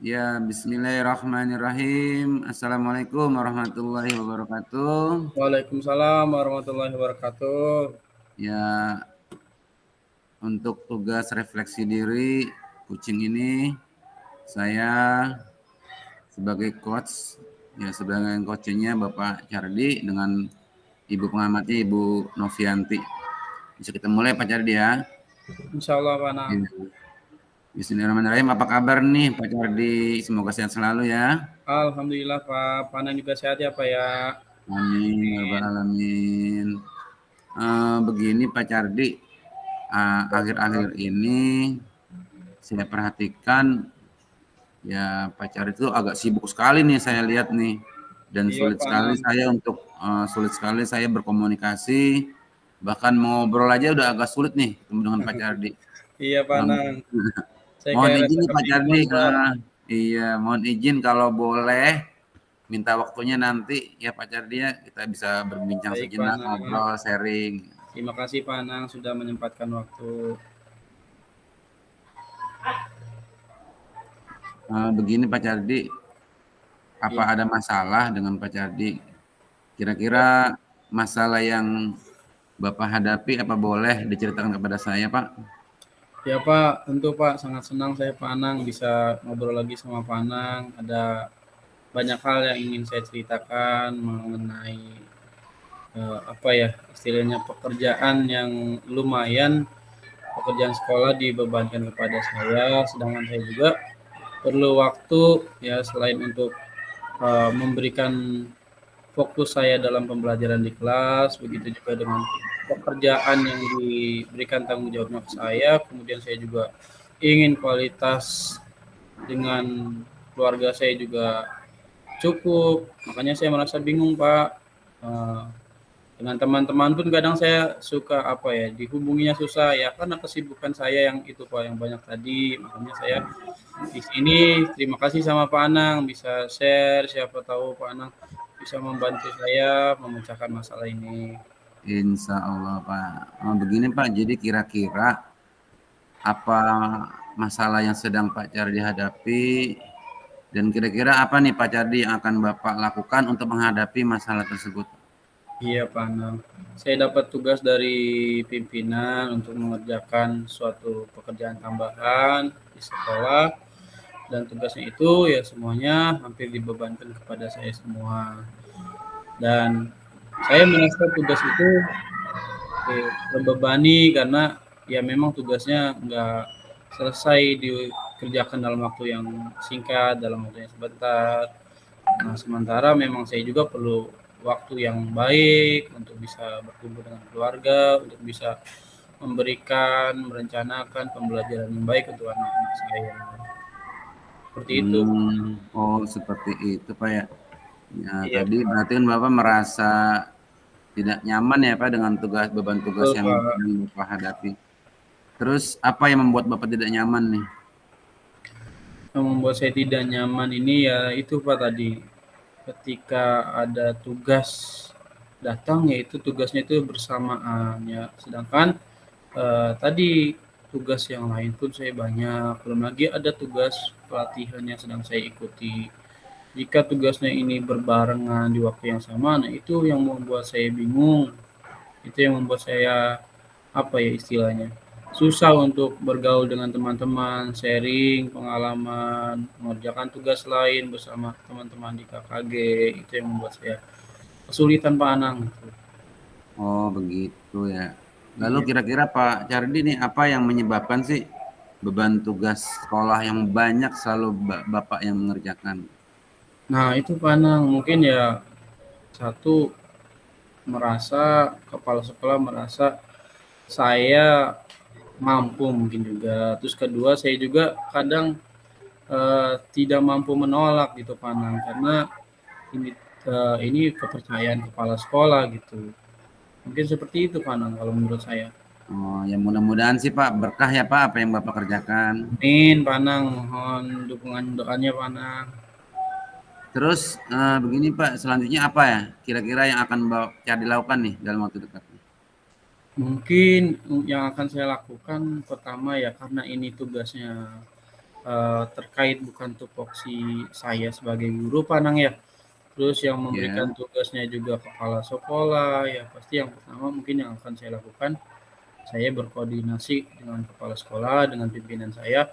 Ya, bismillahirrahmanirrahim. Assalamualaikum warahmatullahi wabarakatuh. Waalaikumsalam warahmatullahi wabarakatuh. Ya, untuk tugas refleksi diri kucing ini, saya sebagai coach, ya sebagai coachnya Bapak Cardi dengan Ibu pengamatnya Ibu Novianti. Bisa kita mulai Pak Cardi ya. Insya Allah Pak Nang. Bismillahirrahmanirrahim. Apa kabar nih Pak Cardi? Semoga sehat selalu ya. Alhamdulillah Pak Nang juga sehat ya Pak ya. Amin, ya rabbal alamin. Begini Pak Cardi, akhir-akhir ini saya perhatikan ya Pak Cardi itu agak sibuk sekali nih saya lihat nih, dan Iya, sulit Pak sekali Nang. saya berkomunikasi, bahkan ngobrol aja udah agak sulit nih ketemu dengan Pak Cardi. Iya Pak Nang. Saya Mohon kayak izin rasa nih Pak Cardi, kebingungan Pak. iya mohon izin kalau boleh minta waktunya nanti ya Pak Cardi ya, kita bisa berbincang Baik Pak sejenak, Nang. ngobrol, sharing. Terima kasih Pak Nang sudah menyempatkan waktu. Begini Pak Cardi, apa Iya. ada masalah dengan Pak Cardi? Kira-kira masalah yang Bapak hadapi apa boleh diceritakan kepada saya Pak? Ya Pak, tentu Pak sangat senang saya Pak Nang bisa ngobrol lagi sama Pak Nang. Ada banyak hal yang ingin saya ceritakan mengenai apa ya istilahnya pekerjaan yang lumayan, pekerjaan sekolah dibebankan kepada saya, sedangkan saya juga perlu waktu ya selain untuk memberikan fokus saya dalam pembelajaran di kelas, begitu juga dengan pekerjaan yang diberikan tanggung jawabnya ke saya, kemudian saya juga ingin kualitas dengan keluarga saya juga cukup. Makanya saya merasa bingung, Pak. Eh, dengan teman-teman pun kadang saya suka apa ya, dihubunginya susah ya karena kesibukan saya yang itu Pak yang banyak tadi. Makanya saya di sini terima kasih sama Pak Anang bisa share, siapa tahu Pak Anang bisa membantu saya memecahkan masalah ini. Insya Allah Pak. Begini Pak, jadi kira-kira apa masalah yang sedang Pak Cardi hadapi dan kira-kira apa nih Pak Cardi yang akan Bapak lakukan untuk menghadapi masalah tersebut? Iya Pak Anang, saya dapat tugas dari pimpinan untuk mengerjakan suatu pekerjaan tambahan di sekolah dan tugasnya itu ya semuanya hampir dibebankan kepada saya semua. Dan saya merasa tugas itu terbebani karena ya memang tugasnya nggak selesai dikerjakan dalam waktu yang singkat, dalam waktu yang sebentar. Nah, sementara memang saya juga perlu waktu yang baik untuk bisa berkumpul dengan keluarga, untuk bisa memberikan, merencanakan pembelajaran yang baik untuk anak-anak saya. Seperti itu. Oh seperti itu Pak ya. Ya Iya, tadi berarti kan Bapak merasa tidak nyaman ya Pak dengan beban tugas betul yang Pak. sedang Bapak hadapi. Terus apa yang membuat Bapak tidak nyaman nih? Yang membuat saya tidak nyaman ini ya itu Pak tadi. Ketika ada tugas datang yaitu tugasnya itu bersamaan ya. Sedangkan tadi tugas yang lain pun saya banyak. Belum lagi ada tugas pelatihan yang sedang saya ikuti. Jika tugasnya ini berbarengan di waktu yang sama, nah itu yang membuat saya bingung. Itu yang membuat saya apa ya istilahnya susah untuk bergaul dengan teman-teman, sharing pengalaman, mengerjakan tugas lain bersama teman-teman di KKG. Itu yang membuat saya kesulitan Pak Anang. Oh begitu ya. Lalu Iya. kira-kira Pak Cardi nih apa yang menyebabkan sih beban tugas sekolah yang banyak selalu Bapak yang mengerjakan? Nah itu Pak Anang mungkin ya satu merasa kepala sekolah merasa saya mampu mungkin juga. Terus kedua saya juga kadang tidak mampu menolak gitu Panang karena ini ini kepercayaan kepala sekolah gitu. Mungkin seperti itu Panang kalau menurut saya. Oh ya mudah-mudahan sih Pak berkah ya Pak apa yang Bapak kerjakan. Amin Panang, mohon dukungan doanya Panang. Terus begini Pak, selanjutnya apa ya kira-kira yang akan Bapak Cardi lakukan nih dalam waktu dekat? Mungkin yang akan saya lakukan pertama ya karena ini tugasnya terkait bukan tupoksi saya sebagai guru Panang ya. Terus yang memberikan Ya. tugasnya juga kepala sekolah ya pasti yang pertama mungkin yang akan saya lakukan saya berkoordinasi dengan kepala sekolah dengan pimpinan saya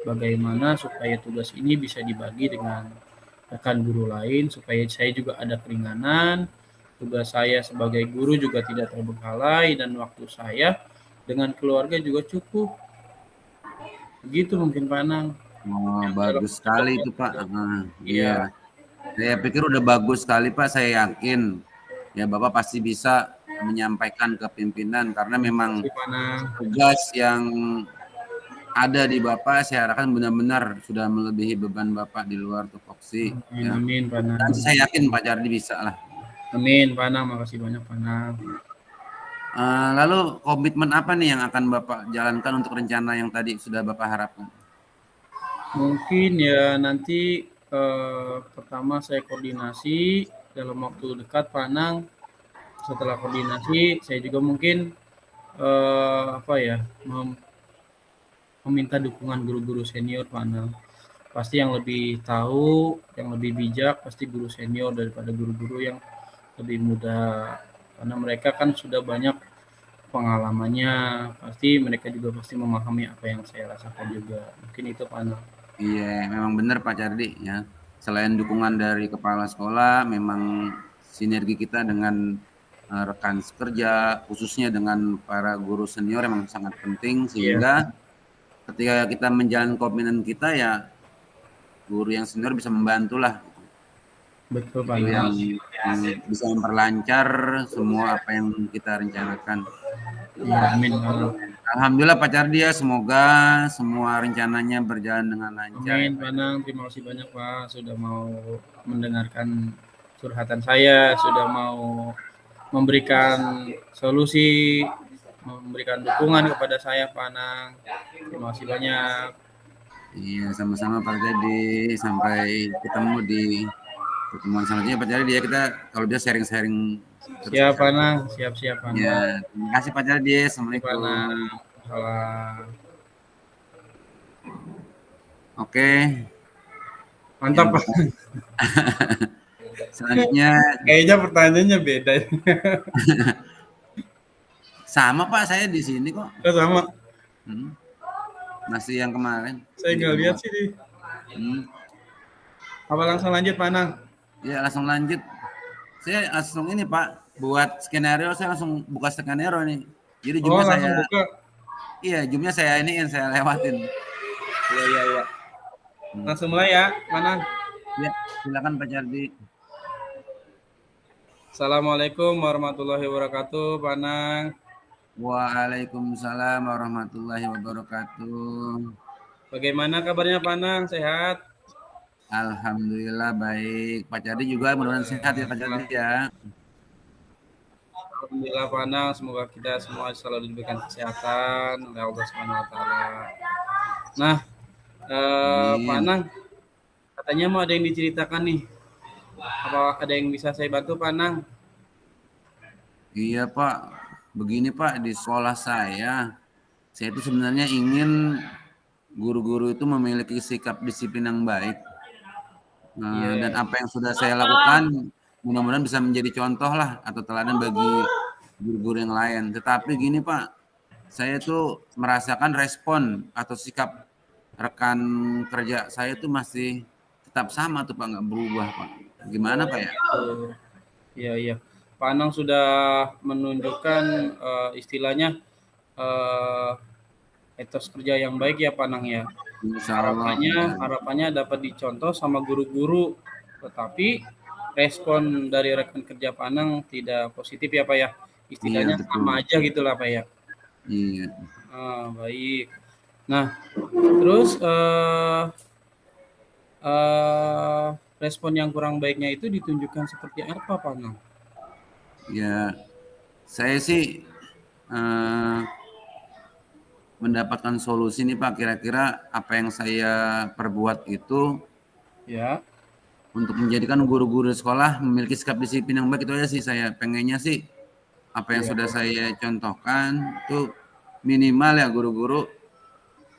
bagaimana supaya tugas ini bisa dibagi dengan rekan guru lain supaya saya juga ada keringanan tugas saya sebagai guru juga tidak terbengkalai dan waktu saya dengan keluarga juga cukup begitu mungkin Pak Anang Oh yang saya bagus lakukan sekali dalam itu waktu Pak. dekat. Iya. Iya, Saya pikir udah bagus sekali Pak, saya yakin. Ya Bapak pasti bisa menyampaikan ke pimpinan karena terima memang kasih Pak Anang. tugas yang ada di Bapak saya harapkan benar-benar sudah melebihi beban Bapak di luar tupoksi Amin, ya. amin Pak Dan Anang. saya yakin Pak Jardi bisa lah. Amin Pak Anang, makasih banyak Pak Anang. Lalu komitmen apa nih yang akan Bapak jalankan untuk rencana yang tadi sudah Bapak harapkan? Mungkin ya nanti pertama saya koordinasi dalam waktu dekat Panang. Setelah koordinasi saya juga mungkin apa ya meminta dukungan guru-guru senior Panang. Pasti yang lebih tahu, yang lebih bijak pasti guru senior daripada guru-guru yang lebih muda. Karena mereka kan sudah banyak pengalamannya. Pasti mereka juga pasti memahami apa yang saya rasakan juga. Mungkin itu Panang. Iya, memang benar Pak Cardi ya. Selain dukungan dari kepala sekolah, memang sinergi kita dengan rekan sekerja, khususnya dengan para guru senior memang sangat penting Iya, sehingga ketika kita menjalin komitmen kita ya guru yang senior bisa membantu lah. betul Itu yang Panang. bisa memperlancar semua apa yang kita rencanakan. Ya, amin. Alhamdulillah Pak Cardi ya, semoga semua rencananya berjalan dengan lancar ya Amin, Pak. Pak Anang. Terima kasih banyak Pak sudah mau mendengarkan curhatan saya, sudah mau memberikan solusi, memberikan dukungan kepada saya Pak Anang. Terima kasih banyak. Iya, sama-sama Pak Cardi. Sampai ketemu di pertemuan selanjutnya Pak Cardi ya, kita kalau bisa sharing-sharing terus Siap Pak Pak Cardi. Anang, siap-siap Pak Ya, Anang. terima kasih Pak Cardi. Terima kasih Pak Anang. Assalamualaikum. Salam. Oke, Mantap yang Pak. selanjutnya Kayaknya pertanyaannya beda. sama Pak, saya di sini kok. Oh, sama. Masih yang kemarin. Saya Ini nggak lihat kedua. sih nih. Hmm. Apa langsung lanjut Pak Anang? Ya langsung lanjut. Saya langsung ini Pak, buat skenario saya langsung buka skenario nih. Jadi Oh, jumlah langsung saya, buka. iya jumlah saya ini yang saya lewatin. Iya. Langsung mulai ya, Pak Anang. Ya, silakan Pak Cardi. Assalamualaikum warahmatullahi wabarakatuh, Pak Anang. Waalaikumsalam warahmatullahi wabarakatuh. Bagaimana kabarnya Pak Anang? Sehat? Alhamdulillah baik. Pak Cardi juga mudah-mudahan sehat ya Pak Cardi ya. Alhamdulillah Pak Anang, semoga kita semua selalu diberikan kesehatan oleh Allah Subhanahu wa taala. Nah, Pak Amin. Anang, katanya mau ada yang diceritakan nih. Apa ada yang bisa saya bantu Pak Anang? Iya Pak, begini Pak, di sekolah saya itu sebenarnya ingin guru-guru itu memiliki sikap disiplin yang baik. Dan apa yang sudah saya lakukan mudah-mudahan bisa menjadi contoh lah atau teladan bagi guru-guru yang lain. Tetapi gini Pak, saya tuh merasakan respon atau sikap rekan kerja saya tuh masih tetap sama tuh Pak, nggak berubah Pak. Gimana Pak ya? Iya. Pak Anang sudah menunjukkan istilahnya etos kerja yang baik ya Pak Anang ya. Insya Allah. Harapannya dapat dicontoh sama guru-guru, tetapi respon dari rekan kerja Pak Anang tidak positif ya Pak ya. Istilahnya Iya, sama aja gitulah Pak ya. Iya. Baik. Nah, terus respon yang kurang baiknya itu ditunjukkan seperti apa Pak Anang? Ya, saya sih mendapatkan solusi nih Pak, kira-kira apa yang saya perbuat itu Ya. untuk menjadikan guru-guru sekolah memiliki sikap disiplin yang baik, itu aja sih saya pengennya sih. Apa yang sudah saya contohkan itu minimal ya guru-guru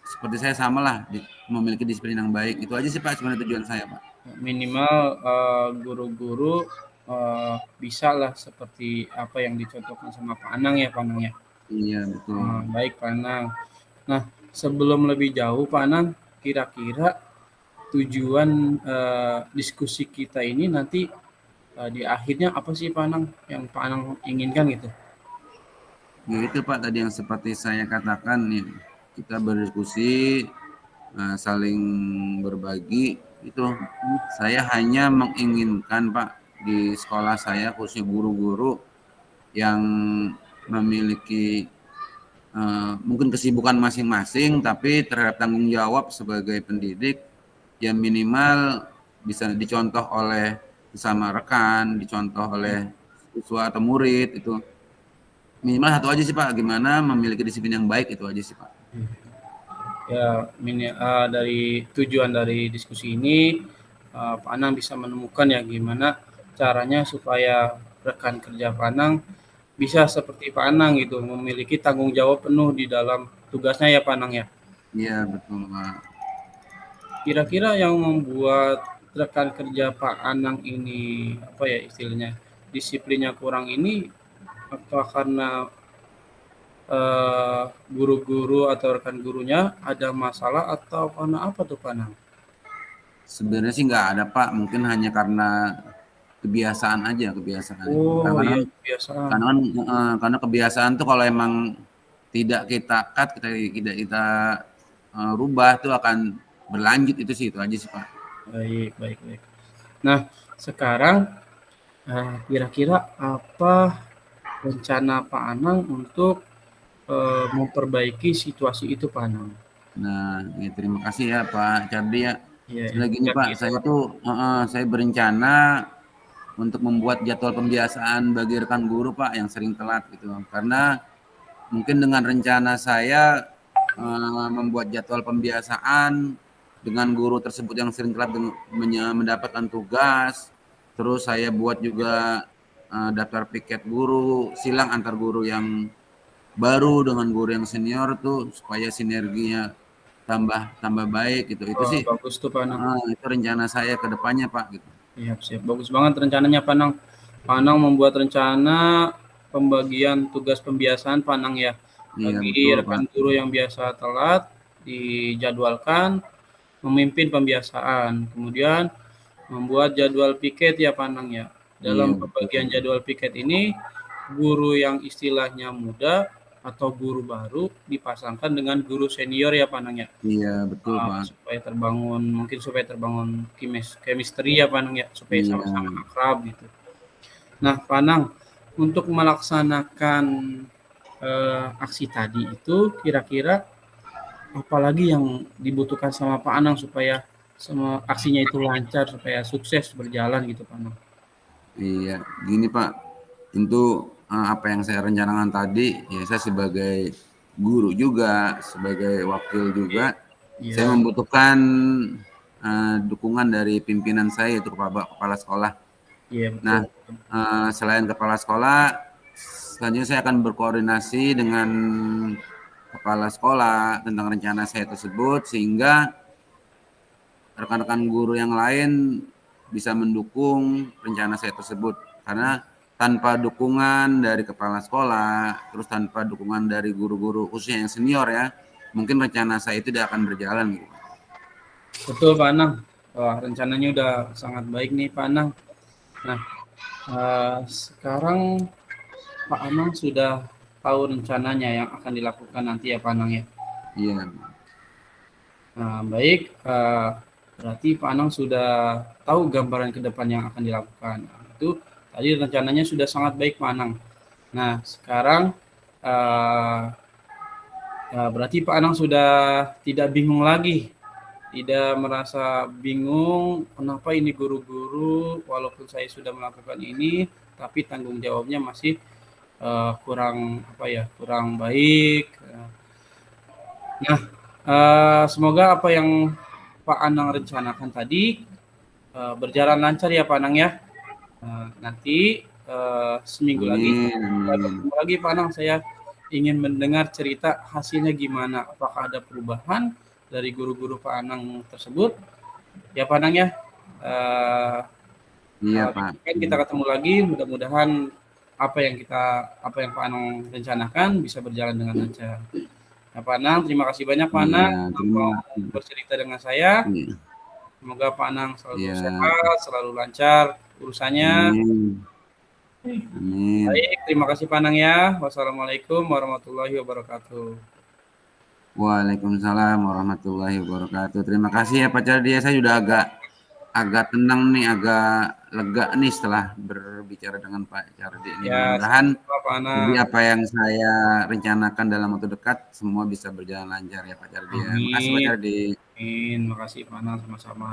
seperti saya samalah memiliki disiplin yang baik. Itu aja sih Pak sebenarnya tujuan saya Pak. Minimal guru-guru bisa lah seperti apa yang dicontohkan sama Pak Anang ya Pak Anang ya. Iya betul. Baik Pak Anang. Nah, sebelum lebih jauh Pak Anang, kira-kira tujuan diskusi kita ini nanti di akhirnya apa sih Pak Anang yang Pak Anang inginkan gitu? Ya itu Pak tadi yang seperti saya katakan ya, kita berdiskusi, saling berbagi itu. Saya hanya menginginkan Pak di sekolah saya khususnya guru-guru yang memiliki mungkin kesibukan masing-masing tapi terhadap tanggung jawab sebagai pendidik yang minimal bisa dicontoh oleh bersama rekan, dicontoh oleh siswa atau murid itu. Minimal satu aja sih Pak, gimana memiliki disiplin yang baik itu aja sih Pak. Ya, dari tujuan dari diskusi ini Pak Anang bisa menemukan ya gimana caranya supaya rekan kerja Pak Anang bisa seperti Pak Anang gitu, memiliki tanggung jawab penuh di dalam tugasnya ya Pak Anang ya. Iya betul Pak. Kira-kira yang membuat rekan kerja Pak Anang ini apa ya istilahnya disiplinnya kurang ini apa karena guru-guru atau rekan gurunya ada masalah atau karena apa tuh Pak Anang? Sebenarnya sih nggak ada Pak, mungkin hanya karena kebiasaan aja kebiasaan. Iya kebiasaan. Karena kebiasaan tuh kalau emang tidak kita cut, tidak kita rubah tuh akan berlanjut itu sih, itu aja sih Pak. Baik. Nah sekarang kira-kira apa rencana Pak Anang untuk memperbaiki situasi itu Pak Anang. Nah, ya terima kasih ya Pak Cardi ya. Iya, Sebenarnya gini intinya Pak, gitu saya Pak. tuh saya berencana untuk membuat jadwal pembiasaan bagi rekan guru Pak yang sering telat gitu. Karena mungkin dengan rencana saya membuat jadwal pembiasaan dengan guru tersebut yang sering telat mendapatkan tugas, terus saya buat juga daftar piket guru, silang antar guru yang baru dengan guru yang senior tuh supaya sinerginya tambah tambah baik gitu. Itu Wah, sih bagus tuh Pak Anang. itu rencana saya ke depannya Pak gitu. Iya, siap. Bagus banget rencananya Pak Anang. Pak Anang membuat rencana pembagian tugas pembiasaan Pak Anang ya. Iya Bagi betul Pak. rekan guru yang biasa telat dijadwalkan memimpin pembiasaan. Kemudian membuat jadwal piket ya Pak Anang ya. Iya Dalam betul. pembagian jadwal piket ini, guru yang istilahnya muda atau guru baru dipasangkan dengan guru senior ya Pak Anang ya. Iya betul Pak. Supaya terbangun chemistry ya Pak Anang ya, supaya Iya. sama-sama akrab gitu. Nah Pak Anang, untuk melaksanakan aksi tadi itu kira-kira apalagi yang dibutuhkan sama Pak Anang supaya semua aksinya itu lancar, supaya sukses berjalan gitu Pak Anang? Iya, gini Pak, tentu apa yang saya rencanakan tadi, ya saya sebagai guru juga, sebagai wakil juga, saya Iya, membutuhkan dukungan dari pimpinan saya yaitu kepala sekolah. iya Nah, betul. selain kepala sekolah, selanjutnya saya akan berkoordinasi dengan kepala sekolah tentang rencana saya tersebut sehingga rekan-rekan guru yang lain bisa mendukung rencana saya tersebut. Karena tanpa dukungan dari kepala sekolah, terus tanpa dukungan dari guru-guru khususnya yang senior ya, mungkin rencana saya itu tidak akan berjalan gitu. Betul Pak Anang. Wah, rencananya udah sangat baik nih Pak Anang. Nah, sekarang Pak Anang sudah tahu rencananya yang akan dilakukan nanti ya Pak Anang ya. Iya. Nah, baik, berarti Pak Anang sudah tahu gambaran ke depan yang akan dilakukan. Nah, itu tadi rencananya sudah sangat baik Pak Anang. Nah, sekarang berarti Pak Anang sudah tidak bingung lagi, tidak merasa bingung kenapa ini guru-guru walaupun saya sudah melakukan ini, tapi tanggung jawabnya masih kurang kurang baik. Nah, semoga apa yang Pak Anang rencanakan tadi berjalan lancar ya Pak Anang ya. Nanti seminggu lagi kita Amin. ketemu lagi Pak Anang. Saya ingin mendengar cerita hasilnya gimana. Apakah ada perubahan dari guru-guru Pak Anang tersebut? Ya Pak Anang ya. Iya Pak. Kita ketemu lagi. Mudah-mudahan apa yang Pak Anang rencanakan bisa berjalan dengan lancar. Nah, Pak Anang, terima kasih banyak Pak Iya, Anang mau bercerita dengan saya. iya. Semoga Pak Anang selalu Iya. sehat, selalu lancar urusannya. Amin. Amin. Baik, terima kasih Pak Anang ya. Wassalamualaikum warahmatullahi wabarakatuh. Waalaikumsalam warahmatullahi wabarakatuh. Terima kasih ya Pak Cardi. Saya sudah agak tenang nih, agak lega nih setelah berbicara dengan Pak Cardi ini. Ya, Mudah-mudahan Pak jadi Anang. apa yang saya rencanakan dalam waktu dekat semua bisa berjalan lancar ya Pak Cardi ya. Makasih Pak Amin. Cardi. Amin. Makasih Pak Anang sama-sama.